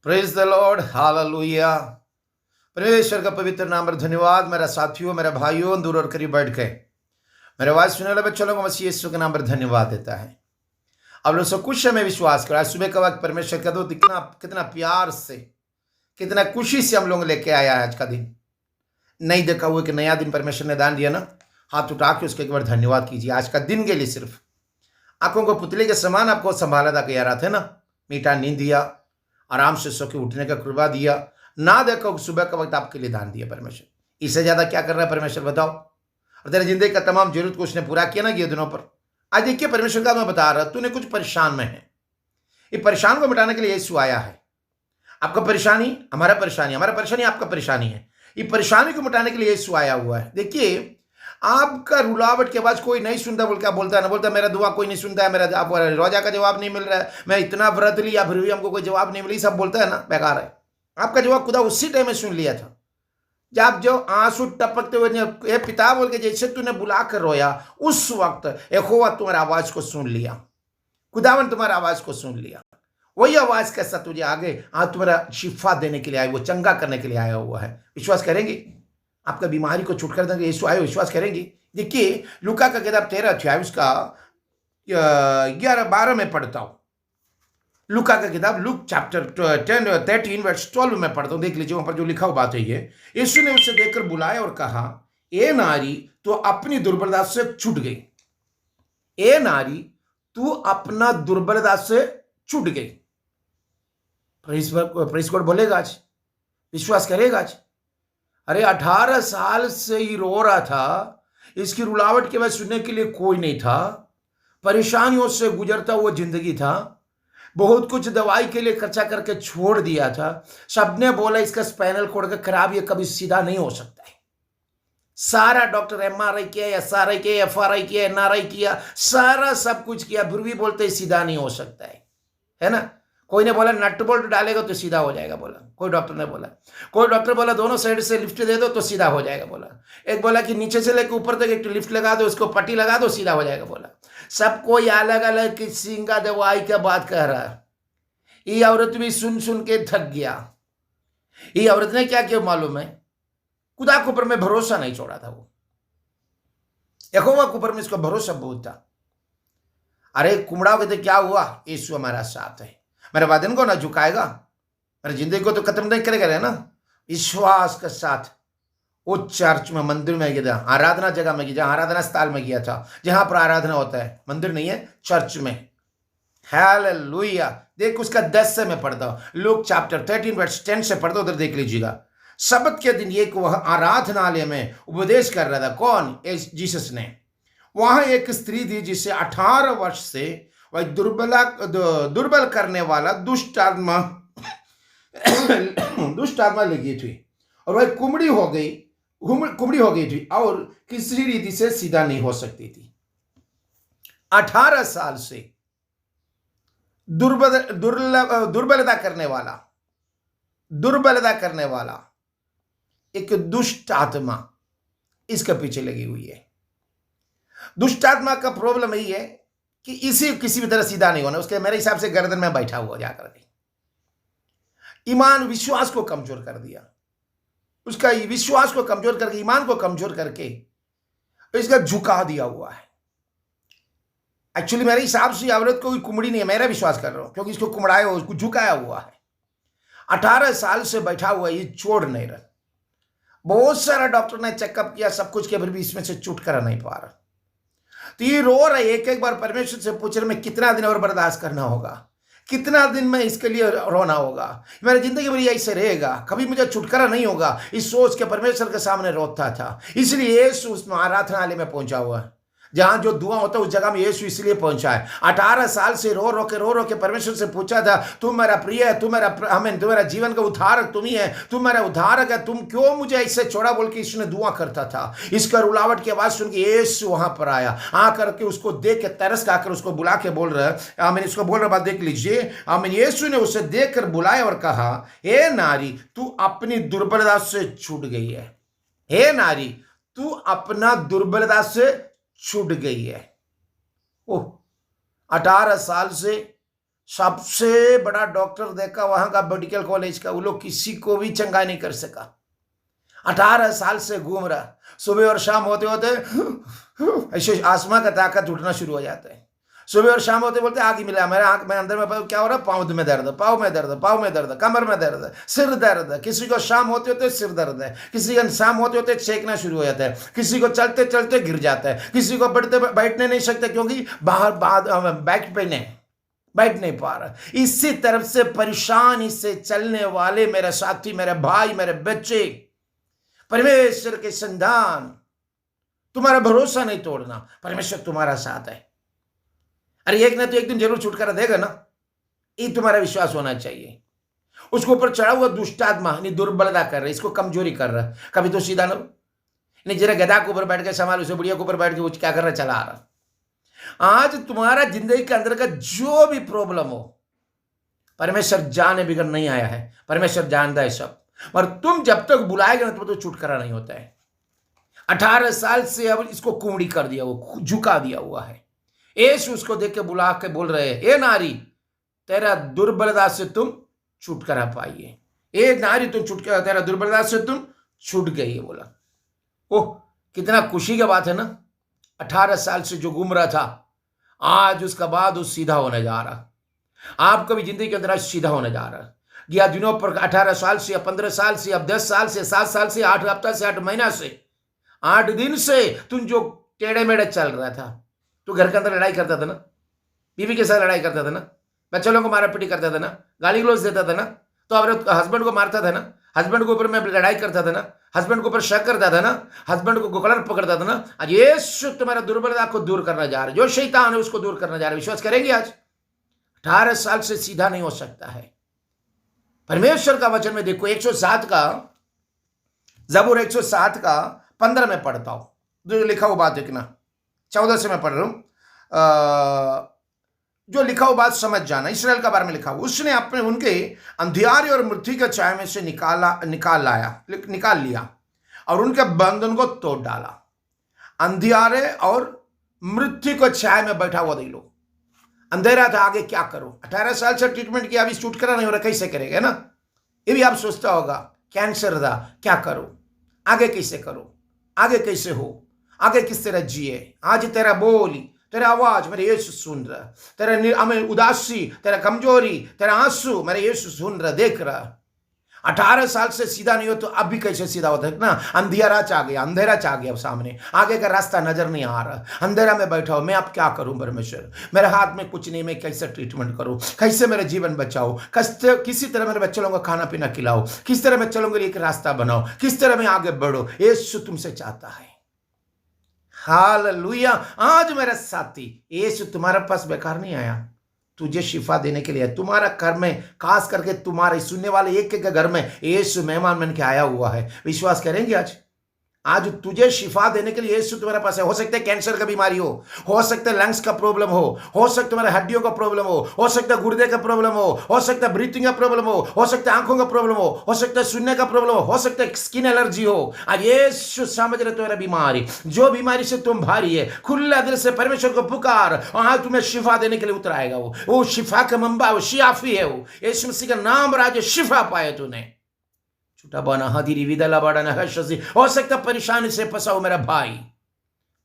Praise the Lord, hallelujah. परमेश्वर का पवित्र नाम पर धन्यवाद। मेरा साथियों, मेरे भाइयों, दूर और करीब बैठ के मेरे आवाज सुनने वाले बच्चों को मसीह यीशु के नाम पर धन्यवाद देता है। अब लोग सब कुछ में विश्वास करो। आज सुबह का वक्त परमेश्वर का दो कितना कितना प्यार से, कितना खुशी से हम लोग लेके आया है आज का दिन। नहीं देखा हुआ कि नया दिन परमेश्वर ने दान दिया ना, हाथ उठा के उसके एक बार धन्यवाद कीजिए। आज का दिन के लिए सिर्फ आंखों को पुतले के समान आपको संभाला था, कह रहा था ना, मीठा नींद दिया, आराम से सो के उठने का कृपा दिया, ना देखो सुबह का वक्त आपके लिए दान दिया परमेश्वर। इससे ज्यादा क्या कर रहा है परमेश्वर, बताओ। और तेरे जिंदगी का तमाम जरूरत को उसने पूरा किया ना ये दिनों पर। आज देखिए परमेश्वर का मैं बता रहा, तूने कुछ परेशान में है, ये परेशान को मिटाने के लिए यीशु आया है। आपका परेशानी हमारा परेशानी, हमारा परेशानी आपका परेशानी है। ये परेशानी को मिटाने के लिए यीशु आया हुआ है। देखिए आपका रुलावट के आवाज कोई नहीं सुनता, बोल क्या बोलता है ना, बोलता मेरा दुआ कोई नहीं सुनता है, मेरा रोजा का जवाब नहीं मिल रहा है, मैं इतना व्रत लिया फिर भी हमको कोई जवाब नहीं मिली, सब बोलता है ना, बेकार है। आपका जवाब खुदा उसी टाइम में सुन लिया था जब जो आंसू टपकते हुए पिता बोल के जैसे तूने बुला कर रोया, उस वक्त यहोवा तुम्हारा आवाज को सुन लिया, खुदावन तुम्हारा आवाज को सुन लिया। वही आवाज कैसा तुझे आगे आज तुम्हारा शिफा देने के लिए आया, वो चंगा करने के लिए आया हुआ है। विश्वास करेंगे आपका बीमारी को छुटकारा देंगे यीशु आए, विश्वास करेंगे। देखिए लूका का किताब 13 अध्याय उसका 11-12 में पढ़ता हूं। लूका का किताब लूक चैप्टर 13 वर्स 12 में पढ़ता हूं। देख लीजिए वहां पर जो लिखा हुआ बात है ये। यीशु ने उसे देखकर बुलाया और कहा, ए नारी तो अपनी दुर्बलता से छूट गई। ए नारी तू अपना दुर्बलता से छूट गई। प्रेस गॉड बोलेगा आज, विश्वास करेगा आज। अरे 18 साल से ही रो रहा था, इसकी रुलावट के बाद सुनने के लिए कोई नहीं था, परेशानियों से गुजरता हुआ जिंदगी था, बहुत कुछ दवाई के लिए खर्चा करके छोड़ दिया था। सबने बोला इसका स्पाइनल कॉर्ड का खराब, ये कभी सीधा नहीं हो सकता है। सारा डॉक्टर MRI किया, SRI किया, FRI किया, NRI किया, सारा सब कुछ किया, फिर भी बोलते सीधा नहीं हो सकता है ना। कोई ने बोला नट बोल्ट डालेगा तो सीधा हो जाएगा, बोला कोई डॉक्टर ने बोला। कोई डॉक्टर बोला दोनों साइड से लिफ्ट दे दो तो सीधा हो जाएगा, बोला। एक बोला कि नीचे से लेकर ऊपर तक एक लिफ्ट लगा दो, उसको पट्टी लगा दो, सीधा हो जाएगा, बोला। सब कोई अलग अलग किस्म का दवाई का बात कह रहा है। ये औरत भी सुन सुन के थक गया। ये औरत ने क्या किया मालूम है, खुदा के ऊपर में भरोसा नहीं छोड़ा था। वो यहोवा के ऊपर में इसका भरोसा बहुत था। अरे कुमड़ा कहते क्या हुआ, यीशु हमारा साथ है, मेरे वादन को ना झुकाएगा, मेरी जिंदगी को तो खत्म नहीं करेगा ना। विश्वास के साथ वो चर्च में, मंदिर में गया, आराधना जगह में गया, आराधना स्थल में गया था जहां पर आराधना होता है, मंदिर नहीं है, चर्च में। हालेलुया। देख उसका 10 से मैं पढ़ता हूं, लूक चैप्टर 13 वर्स 10 से पढ़ता हूं, उधर देख लीजिएगा। शब्द के दिन एक वह आराधनालय में उपदेश कर रहा था। कौन? जीसस ने। वहां एक स्त्री थी जिसे 18 वर्ष से वह दुर्बल करने वाला दुष्ट आत्मा लगी थी, और वह कुमड़ी हो गई थी और किसी रीति से सीधा नहीं हो सकती थी। 18 साल से दुर्बलता करने वाला एक दुष्ट आत्मा इसके पीछे लगी हुई है। दुष्ट आत्मा का प्रॉब्लम यही है कि इसे किसी भी तरह सीधा नहीं होना, उसके मेरे हिसाब से गर्दन में बैठा हुआ जाकर के ईमान विश्वास को कमजोर कर दिया, उसका विश्वास को कमजोर करके, ईमान को कमजोर करके इसका झुका दिया हुआ है। एक्चुअली मेरे हिसाब से औरत कोई कुमड़ी नहीं है, मेरा विश्वास कर रहा हूं, क्योंकि इसको कुमड़ाया हुआ, उसको झुकाया हुआ है। 18 साल से बैठा हुआ, ये छोड़ नहीं रहा। बहुत सारा डॉक्टर ने चेकअप किया, सब कुछ किया, फिर भी इसमें से छुटकारा नहीं पा रहा। तो ये रो रहा है, एक बार परमेश्वर से पूछ रहे मैं कितना दिन और बर्दाश्त करना होगा, कितना दिन में इसके लिए रोना होगा, मेरी जिंदगी में ऐसे रहेगा, कभी मुझे छुटकारा नहीं होगा। इस सोच के परमेश्वर के सामने रोता था। इसलिए यीशु उसमें आराधनालय में पहुंचा हुआ है, जहां जो दुआ होता है उस जगह में यीशु इसलिए पहुंचा है। 18 साल से रो रो के परमेश्वर से पूछा था, तुम मेरा प्रिय है, तुम्हारा जीवन का उद्धारक तुम ही है, तुम मेरा उद्धारक है, तुम क्यों मुझे ऐसे छोड़ा, बोल के इसने दुआ करता था। इसका रुलावट की आवाज सुन के यीशु वहां पर आया, आकर के उसको देख के तरस खाकर उसको बुला के बोल रहा है, आमीन, इसको बोल रहा बात देख लीजिए। आमीन। यीशु ने उसे देख कर बुलाया और कहा, हे नारी तू अपनी दुर्बलता से छूट गई है। हे नारी तू अपना दुर्बलता से छूट गई है। ओह, 18 साल से सबसे बड़ा डॉक्टर देखा वहां का मेडिकल कॉलेज का, वो लोग किसी को भी चंगा नहीं कर सका। 18 साल से घूम रहा, सुबह और शाम होते होते ऐसे आसमां का ताकत उठना शुरू हो जाता है। सुबह और शाम होते बोलते आग ही मिला, मेरा आंख में अंदर में क्या हो रहा है, पाँव में दर्द, पाँव में दर्द, पाँव में दर्द, कमर में दर्द, सिर दर्द। किसी को शाम होते होते सिर दर्द है, किसी को शाम होते होते छेकना शुरू हो जाता है, किसी को चलते चलते गिर जाता है, किसी को बैठने नहीं सकते क्योंकि बाहर बैक पेन है, बैठ नहीं पा रहा। इसी तरफ से परेशान इससे चलने वाले मेरे साथी, मेरे भाई, मेरे बच्चे, परमेश्वर के संतान, तुम्हारा भरोसा नहीं तोड़ना, परमेश्वर तुम्हारा साथ है। अरे एक ना तो एक दिन जरूर छुटकारा देगा ना, ये तुम्हारा विश्वास होना चाहिए। उसके ऊपर चढ़ा हुआ दुष्ट आत्मा दुर्बलता कर रहा है, इसको कमजोरी कर रहा है। कभी तो सीधा नहीं, जरा गधा के ऊपर बैठ के संभाल, उसे बुढ़िया के ऊपर बैठ के वो क्या कर रहा है, चला आ रहा। आज तुम्हारा जिंदगी के अंदर का जो भी प्रॉब्लम हो, परमेश्वर जाने बिगड़ नहीं आया है, परमेश्वर जानता है सब। और तुम जब तक बुलाएगा ना तो छुटकारा नहीं होता है। 18 साल से अब इसको कुंवड़ी कर दिया, वो झुका दिया हुआ है। यीशु उसको देख के बुला के बोल रहे हैं, ए नारी, तेरा दुर्बलता से तुम छुटकारा पाइए। ए नारी, तुम छुटकारा, तेरा दुर्बलता से तुम छूट गई है। बोला, ओह कितना खुशी की बात है ना। 18 साल से जो घूम रहा था, आज उसका बाद वो सीधा होने जा रहा। आपका भी जिंदगी के अंदर सीधा होने जा रहा। या दिनों पर 18 साल से या 15 साल से या 10 साल से 7 साल से 8 हफ्ता से 8 महीना से 8 दिन से तुम जो टेढ़े मेढ़े चल रहा था, तो घर के अंदर लड़ाई करता था ना, बीवी के साथ लड़ाई करता था ना, बच्चों लोगों को मारा पीटी करता था ना, गाली गलौज देता था ना, तो अपने हस्बैंड को मारता था ना, हस्बैंड के ऊपर में लड़ाई करता था ना, हस्बैंड के ऊपर शक करता था ना, हस्बैंड को कलर पकड़ता था ना। आज यीशु तुम्हारा दुर्बलता को दूर करना जा रहा है, जो शैतान है उसको दूर करना जा रहा है। विश्वास करेंगे? आज 18 साल से सीधा नहीं हो सकता है। परमेश्वर का वचन में देखो, 107 का जबूर 107 का 15 में पढ़ता हूं, जो लिखा हुआ बात देखना। 14 से मैं पढ़ रहा हूं, जो लिखा हुआ बात समझ जाना। इसराइल का बारे में लिखा हुआ, उसने अपने उनके अंधियारे और मृत्यु के छाया में से निकाल लिया और उनके बंधन को तोड़ डाला। अंधियारे और मृत्यु को छाया में बैठा हुआ देख लो, अंधेरा था, आगे क्या करो। 18 साल से ट्रीटमेंट किया, अभी छुटकारा नहीं हो रहा, कैसे करेगा ना। ये भी आप सोचता होगा, कैंसर था, क्या करो, आगे कैसे करो, आगे कैसे हो, आगे किस तरह जिए। आज तेरा बोली, तेरा आवाज मेरे यीशु सुन रहा, तेरा हमें उदासी, तेरा कमजोरी, तेरा आंसू मेरे यीशु सुन रहा, देख रहा। 18 साल से सीधा नहीं हो तो अब भी कैसे सीधा होता है ना। अंधेरा चाह गया, अंधेरा चाह गया, सामने आगे का रास्ता नजर नहीं आ रहा, अंधेरा में बैठा हो। मैं अब क्या करूं परमेश्वर, मेरे हाथ में कुछ नहीं, मैं कैसे ट्रीटमेंट करूं, कैसे मेरा जीवन बचाओ, किसी तरह मेरे बच्चों को खाना पीना खिलाओ, किस तरह मैं चलूंगा, एक रास्ता बनाओ, किस तरह मैं आगे बढ़ो। यीशु तुमसे चाहता है। हालेलुया। आज मेरा साथी, यीशु तुम्हारे पास बेकार नहीं आया, तुझे शिफा देने के लिए। तुम्हारा घर में, खास करके तुम्हारे सुनने वाले एक के घर में यीशु मेहमान बन के आया हुआ है। विश्वास करेंगे? आज तुझे शिफा देने के लिए यीशु तुम्हारे पास है। हो सकता है कैंसर का बीमारी हो सकता है लंग्स का प्रॉब्लम हो सकता है तुम्हारे हड्डियों का प्रॉब्लम हो सकता है गुर्दे का प्रॉब्लम हो सकता है ब्रीथिंग का प्रॉब्लम हो सकता है आंखों का प्रॉब्लम हो सकता है सुनने का प्रॉब्लम हो सकता है स्किन एलर्जी हो। आज यीशु समझ रहे तुम्हारा बीमारी, जो बीमारी से तुम भारी है, खुला दिल से परमेश्वर को पुकार, आज तुम्हें शिफा देने के लिए उतर आएगा। वो शिफा का मंबा, वो शियाफी है। वो यीशु मसीह का नाम राज शिफा पाए तूने। छुटा बना हदीरी विदला बड़ा न हर्षसी। हो सकता परेशानी से फंसा हो मेरा भाई,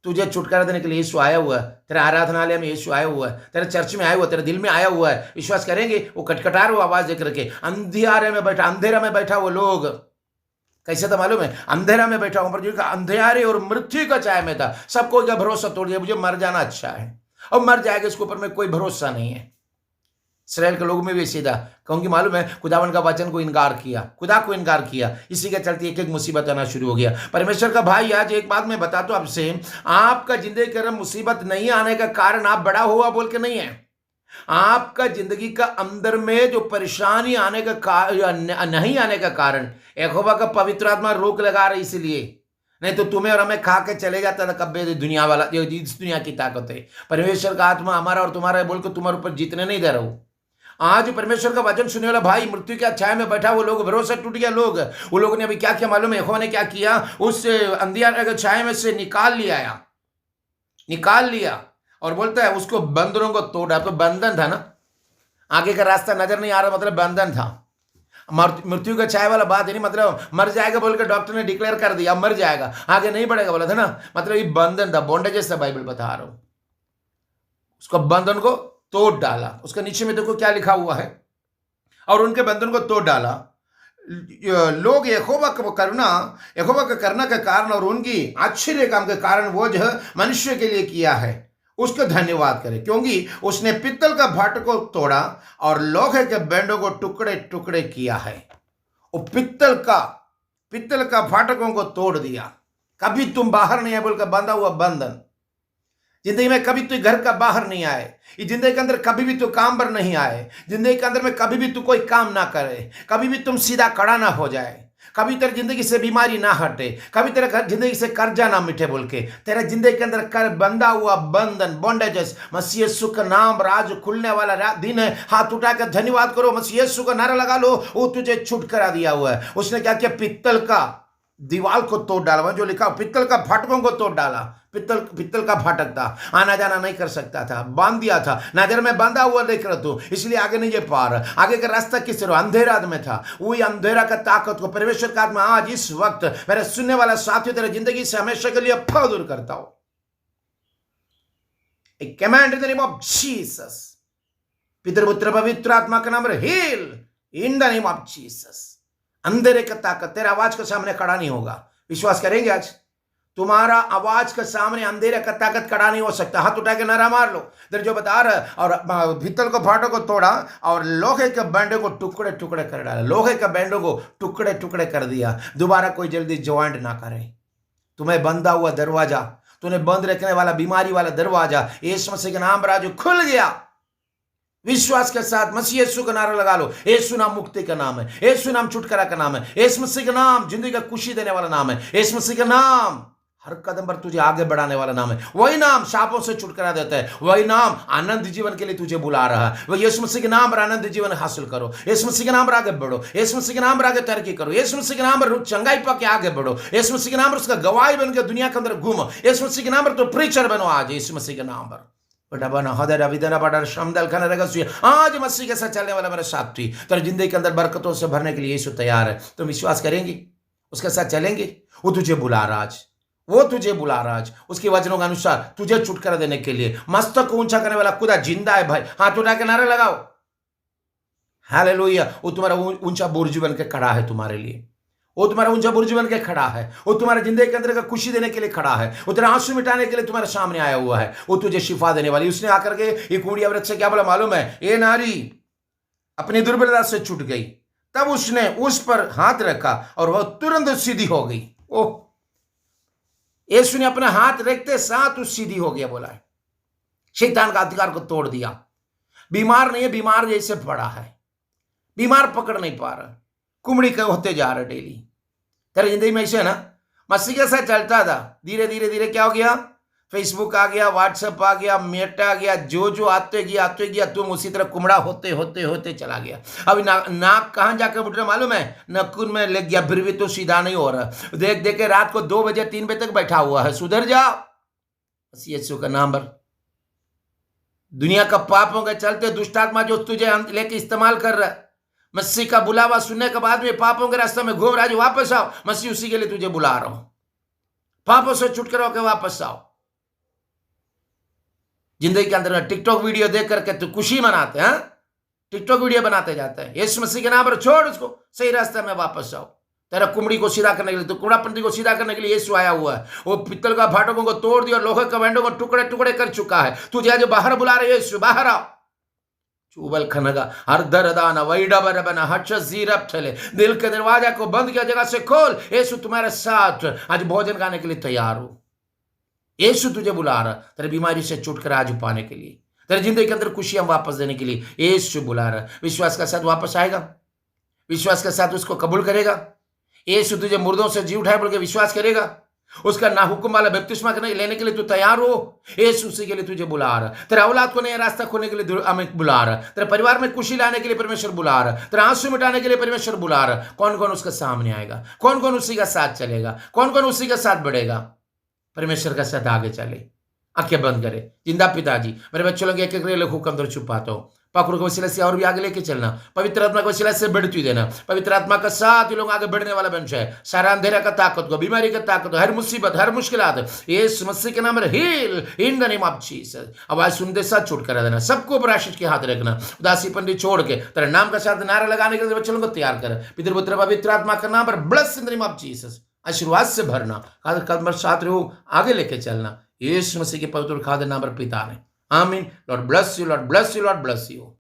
तुझे छुटकारा देने के लिए यीशु आया हुआ है। तेरे आराधनालय में यीशु आया हुआ है, तेरे चर्च में आया हुआ है, तेरे दिल में आया हुआ है। विश्वास करेंगे? वो खटखटा रहा आवाज देकर के, अंधेरे में बैठा, अंधेरा में बैठा वो लोग कैसे था मालूम है? अंधेरा में बैठा हूं, पर अंधेरे और मृत्यु का छाया में था। सबको क्या भरोसा तोड़ दिया, मुझे मर जाना अच्छा है, और मर जाएगा, इसके ऊपर में कोई भरोसा नहीं है। इसराइल के लोगों में भी सीधा, क्योंकि मालूम है खुदावन का वचन को इनकार किया, खुदा को इनकार किया, इसी के चलते एक एक मुसीबत आना शुरू हो गया। परमेश्वर का भाई, आज एक बात मैं बताता हूं आपसे, आपका जिंदगी के अंदर मुसीबत नहीं आने का कारण आप बड़ा हुआ बोल के नहीं है। आपका जिंदगी का अंदर में जो परेशानी आने का नहीं आने का कारण यहोवा का पवित्र आत्मा रोक लगा रही, इसलिए नहीं तो तुम्हें और हमें खा के चले जाता था कब्बे दुनिया वाला, इस दुनिया की ताकत है। परमेश्वर का आत्मा हमारा और तुम्हारा बोल के तुम्हारे ऊपर जीतने नहीं दे रहा हूं। आज परमेश्वर का वचन सुनने वाला भाई, मृत्यु के छाया में बैठा वो लोग, भरोसा टूट गया लोग, वो लोगों ने अभी क्या किया मालूम है? यहोवा ने क्या किया? उस अंधियारे के छाया में से निकाल लिया और बोलता है उसको बंधनों को तोड़ा। तो बंधन था ना, आगे का रास्ता नजर नहीं आ रहा, मतलब बंधन था। मृत्यु का छाया वाला बात है, नहीं मतलब मर जाएगा बोल के डॉक्टर ने डिक्लेयर कर दिया, अब मर जाएगा, आगे नहीं बढ़ेगा बोला था ना, मतलब ये बंधन था, बॉन्डेजेस था, बाइबल बता रहा हूं। उसको बंधन को तोड़ डाला। उसके नीचे में देखो क्या लिखा हुआ है, और उनके बंधन को तोड़ डाला। लोग यहोवा का करना के कारण और उनकी आश्चर्य काम के कारण वो जो मनुष्य के लिए किया है उसको धन्यवाद करें, क्योंकि उसने पित्तल का भाट को तोड़ा और लोहे के बैंडों को टुकड़े टुकड़े किया है। वो पित्तल का फाटकों को तोड़ दिया। कभी तुम बाहर नहीं आए बोलकर बांधा हुआ बंधन, जिंदगी में कभी तू घर का बाहर नहीं आए, ये जिंदगी के अंदर कभी भी तू काम पर नहीं आए, जिंदगी के अंदर में कभी भी तू कोई काम ना करे, कभी भी तुम सीधा खड़ा ना हो जाए, कभी तेरे जिंदगी से बीमारी ना हटे, कभी तेरे जिंदगी से कर्जा ना मिटे बोल के तेरे जिंदगी के अंदर कर बंधा हुआ बंधन, बॉन्डेजेस, मसीह यीशु का नाम राज खुलने वाला दिन है। हाथ उठा कर धन्यवाद करो, मसीह यीशु का नारा लगा लो, वो तुझे छुटकारा दिया हुआ है। उसने क्या किया, पित्तल का दीवार को तोड़ डाला, जो लिखा पित्तल का फाटकों को तोड़ डाला। पित्तल का फाटक था, आना जाना नहीं कर सकता था, बांध दिया था, नजर में बांधा हुआ देख रहा तू, इसलिए आगे नहीं जा पा रहा। आगे का रास्ता किस तरह अंधेरा में था, वही अंधेरा का ताकत को परमेश्वर का आत्मा आज इस वक्त मेरे सुनने वाला साथी तेरे जिंदगी से हमेशा के लिए फा दूर करता हो। I command in the name of Jesus, पितृ पुत्र पवित्र आत्मा का नाम heal in the name of Jesus. अंधेरे का ताकत तेरा आवाज के सामने खड़ा नहीं होगा। विश्वास करेंगे आज तुम्हारा आवाज के सामने अंधेरे का ताकत खड़ा नहीं हो सकता। हाथ उठा के नारा मार लो, तेरे जो बता रहा। और भीतर को फाटों को तोड़ा और लोहे के बैंडों को टुकड़े टुकड़े कर डाला, लोहे के बैंडों को टुकड़े टुकड़े कर दिया। दोबारा कोई जल्दी ज्वाइंट ना करे। तुम्हें बंधा हुआ दरवाजा, तूने बंद रखने वाला बीमारी वाला दरवाजा यीशु मसीह के नाम राजू खुल गया। विश्वास के साथ मसीह यीशु का नारा लगा लो। यीशु नाम मुक्ति का नाम है, यीशु नाम छुटकारा का नाम है, यीशु मसीह का नाम जिंदगी का खुशी देने वाला नाम है, यीशु मसीह का नाम हर कदम पर तुझे आगे बढ़ाने वाला नाम है। वही नाम शापों से छुटकारा देता है, वही नाम आनंद जीवन के लिए तुझे बुला रहा है। वही यीशु मसीह के नाम पर आनंद जीवन हासिल करो, यीशु मसीह के नाम पर आगे बढ़ो, यीशु मसीह के नाम पर आगे तरक्की करो, यीशु मसीह के नाम पर चंगाई पाके आगे बढ़ो, यीशु मसीह के नाम पर उसका गवाही बन के दुनिया के अंदर घूमो, यीशु मसीह के नाम पर तो प्रीचर बनो आज यीशु मसीह के नाम पर। आज मसीह के साथ चलने वाला मेरा साथी तेरे जिंदगी के अंदर बरकतों से भरने के लिए यीशु तैयार है। तुम विश्वास करेंगे, उसके साथ चलेंगे। वो तुझे बुला रहा आज, वो तुझे बुला रहा आज उसके वचनों के अनुसार तुझे छुटकारा देने के लिए। मस्तक को ऊंचा करने वाला खुदा जिंदा है भाई। हाथ उठा के नारे लगाओ, हालेलुया। वो तुम्हारा ऊंचा बुर्ज बन के खड़ा है तुम्हारे लिए, वो तुम्हारा ऊंचा बुर्ज बन के खड़ा है, वो तुम्हारे जिंदगी के अंदर का खुशी देने के लिए खड़ा है, वो तेरा आंसू मिटाने के लिए तुम्हारे सामने आया हुआ है, वो तुझे शिफा देने वाली। उसने आकर के ये कुंडिया व्रत से क्या बोला मालूम है, ये नारी अपनी दुर्बलता से छूट गई, तब उसने उस पर हाथ रखा और वह तुरंत सीधी हो गई। ओह, यीशु ने अपना हाथ रखते साथ उस सीधी हो गया। बोला है शैतान का अधिकार को तोड़ दिया। बीमार नहीं है, बीमार जैसे पड़ा है, बीमार पकड़ नहीं पा रहा, कुमड़ी का होते जा रहा डेली। तेरे जिंदगी में ऐसे है ना, मसीह के साथ चलता था, धीरे धीरे धीरे क्या हो गया, फेसबुक आ गया, व्हाट्सएप आ गया, मेटा आ गया, जो आते गया तुम उसी तरह कुमड़ा होते होते होते चला गया। अभी नाक कहाँ जाकर उठ रहा मालूम है, नकुन में लग गया, फिर भी तो सीधा नहीं हो रहा। देख देख के रात को 2 बजे 3 बजे तक बैठा हुआ है। सुधर जाओ मसीह यीशु का नाम पर। दुनिया का पापों के चलते दुष्टात्मा जो तुझे लेके इस्तेमाल कर रहा है, मसीह का बुलावा सुनने के बाद में पापों के रास्ते में घूम रहा है, वापस आओ। मसीह उसी के लिए तुझे बुला रहा हूं, पापों से छुटकारा होकर वापस आओ। जिंदगी के अंदर टिकटॉक वीडियो देख करके तू खुशी मनाते हैं, टिकटॉक वीडियो बनाते जाते हैं। यीशु मसीह के नाम पर छोड़ उसको, सही रास्ते में वापस आओ। तेरा कुमड़ी को सीधा करने के लिए, तो कुमड़ापंथी को सीधा करने के लिए यीशु आया हुआ है। वो पित्तल का फाटकों को तोड़ दिया, लोहे के बैंडों को टुकड़े टुकड़े कर चुका है। तुझे आज बाहर बुला रहे यीशु, बाहर आओ। चूबल खनगा अर्धरदाना वैडबरबना हच्छीरप चले, दिल के दरवाजा को बंद किया जगह से खोल। यीशु तुम्हारे साथ आज भोजन खाने के लिए तैयार हो। यीशु तुझे बुला रहा, तेरे बीमारी से छुटकारा आज पाने के लिए, तेरे जिंदगी के अंदर खुशियां वापस देने के लिए यीशु बुला रहा। विश्वास के साथ वापस आएगा, विश्वास के साथ उसको कबूल करेगा। यीशु तुझे मुर्दों से जी उठाए बोल के विश्वास करेगा। उसका ना हुक्म वाला बपतिस्मा लेने के लिए तू तैयार हो। यीशु उसी के लिए तुझे बुला रहा। तेरा औलाद को नया रास्ता खोलने के लिए हमें बुला रहा। तेरे परिवार में खुशी लाने के लिए परमेश्वर बुला रहा। तेरा आंसू मिटाने के लिए परमेश्वर बुला रहा। कौन कौन उसके सामने आएगा, कौन कौन उसी का साथ चलेगा, कौन कौन उसी का साथ बढ़ेगा, परमेश्वर का साथ आगे चले। आंखें बंद करे। जिंदा पिताजी, मेरे बच्चों लोग एक एक हुक्म दर छुपाता हूँ। पाखुर के वसीले से और भी आगे लेके चलना, पवित्र आत्मा के वसीले से बढ़ती देना, पवित्र आत्मा का साथ ये लोग आगे बढ़ने वाला बन जाए। सारा अंधेरा का ताकत को, बीमारी का ताकत को, हर मुसीबत, हर मुश्किलात यीशु मसीह के नाम में heal in the name of Jesus. आवाज सुनते साथ छुटकारा देना, सबको पराशित के हाथ रखना, उदासी पंडित छोड़ के तेरे नाम का साथ नारा लगाने के लिए बच्चों को तैयार कर। पितृ पुत्र पवित्र आत्मा का नाम पर bless in the name of Jesus, आशीर्वाद से भरना, कदम साथ रहो, आगे लेके चलना, यीशु मसीह के पवित्र खाद नाम पर पिता ने, आमीन। Lord bless you, Lord bless you, Lord bless you.